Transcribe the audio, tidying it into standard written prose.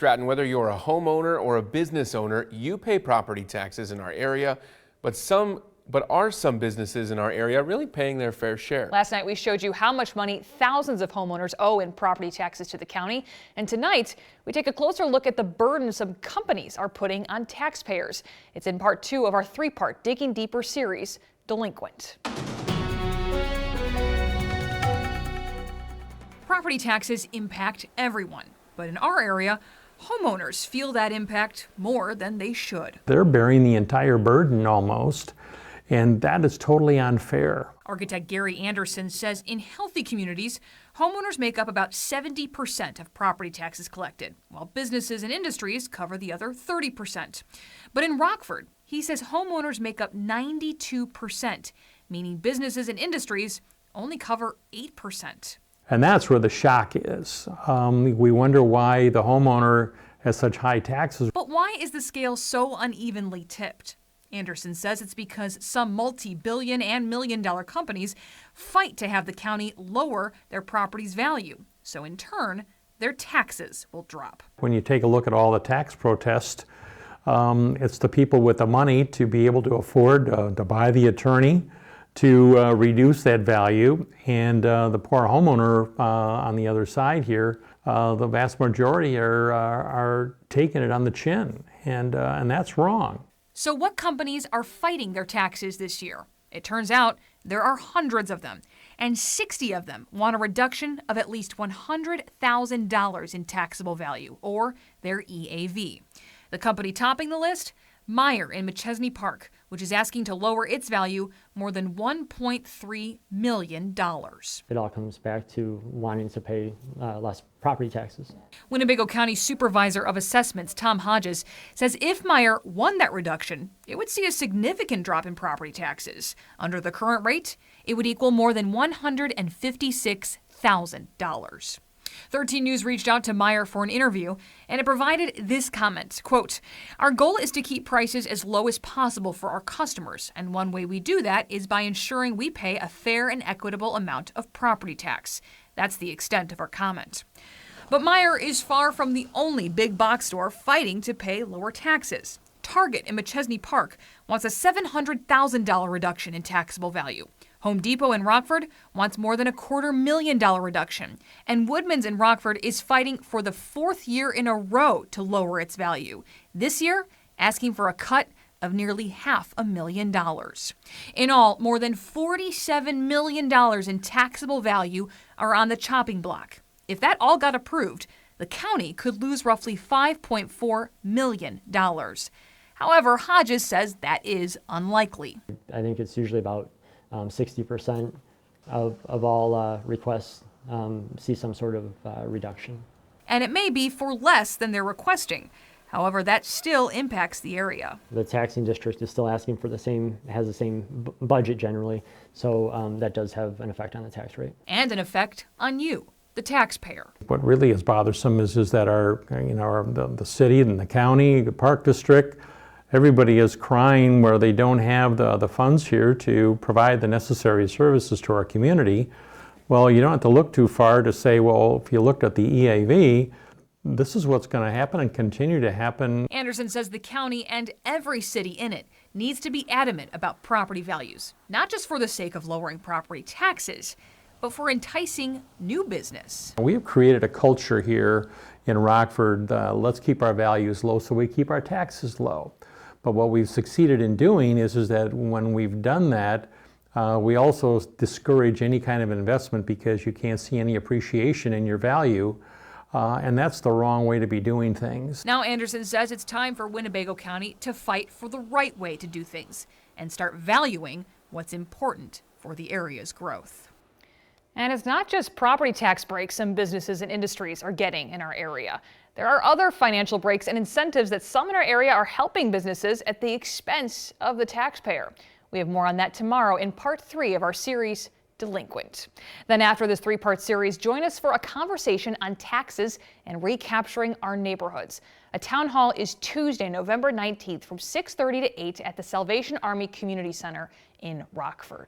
Stratton, whether you're a homeowner or a business owner, you pay property taxes in our area, but are some businesses in our area really paying their fair share? Last night we showed you how much money thousands of homeowners owe in property taxes to the county. And tonight we take a closer look at the burden some companies are putting on taxpayers. It's in part 2 of our 3-part Digging Deeper series, Delinquent. Property taxes impact everyone, but in our area, homeowners feel that impact more than they should. They're bearing the entire burden almost, and that is totally unfair. Architect Gary Anderson says in healthy communities, homeowners make up about 70% of property taxes collected, while businesses and industries cover the other 30%. But in Rockford, he says homeowners make up 92%, meaning businesses and industries only cover 8%. And that's where the shock is. We wonder why the homeowner has such high taxes. But why is the scale so unevenly tipped? Anderson says it's because some multi-billion and million-dollar companies fight to have the county lower their property's value. So in turn, their taxes will drop. When you take a look at all the tax protests, it's the people with the money to be able to afford to buy the attorney, to reduce that value, and the poor homeowner on the other side here, the vast majority are taking it on the chin, and that's wrong. So what companies are fighting their taxes this year? It turns out there are hundreds of them, and 60 of them want a reduction of at least $100,000 in taxable value, or their EAV. The company topping the list? Meyer in Machesney Park, which is asking to lower its value more than $1.3 million. It all comes back to wanting to pay less property taxes. Winnebago County Supervisor of Assessments Tom Hodges says if Meyer won that reduction, it would see a significant drop in property taxes. Under the current rate, it would equal more than $156,000. 13 News reached out to Meyer for an interview, and it provided this comment, quote, "Our goal is to keep prices as low as possible for our customers, and one way we do that is by ensuring we pay a fair and equitable amount of property tax." That's the extent of our comment. But Meyer is far from the only big box store fighting to pay lower taxes. Target in Machesney Park wants a $700,000 reduction in taxable value. Home Depot in Rockford wants more than a $250,000 reduction. And Woodman's in Rockford is fighting for the 4th year in a row to lower its value. This year, asking for a cut of nearly $500,000. In all, more than $47 million in taxable value are on the chopping block. If that all got approved, the county could lose roughly $5.4 million. However, Hodges says that is unlikely. I think it's usually about 60% of all requests see some sort of reduction. And it may be for less than they're requesting. However, that still impacts the area. The taxing district is still asking for has the same budget generally, so that does have an effect on the tax rate. And an effect on you, the taxpayer. What really is bothersome is that the city and the county, the park district, everybody is crying where they don't have the funds here to provide the necessary services to our community. Well, you don't have to look too far to say, well, if you looked at the EAV, this is what's going to happen and continue to happen. Anderson says the county and every city in it needs to be adamant about property values, not just for the sake of lowering property taxes, but for enticing new business. We have created a culture here in Rockford, let's keep our values low so we keep our taxes low. But what we've succeeded in doing is that when we've done that, we also discourage any kind of investment because you can't see any appreciation in your value. And that's the wrong way to be doing things. Now Anderson says it's time for Winnebago County to fight for the right way to do things and start valuing what's important for the area's growth. And it's not just property tax breaks some businesses and industries are getting in our area. There are other financial breaks and incentives that some in our area are helping businesses at the expense of the taxpayer. We have more on that tomorrow in part 3 of our series, Delinquent. Then after this 3-part series, join us for a conversation on taxes and recapturing our neighborhoods. A town hall is Tuesday, November 19th from 6:30 to 8 at the Salvation Army Community Center in Rockford.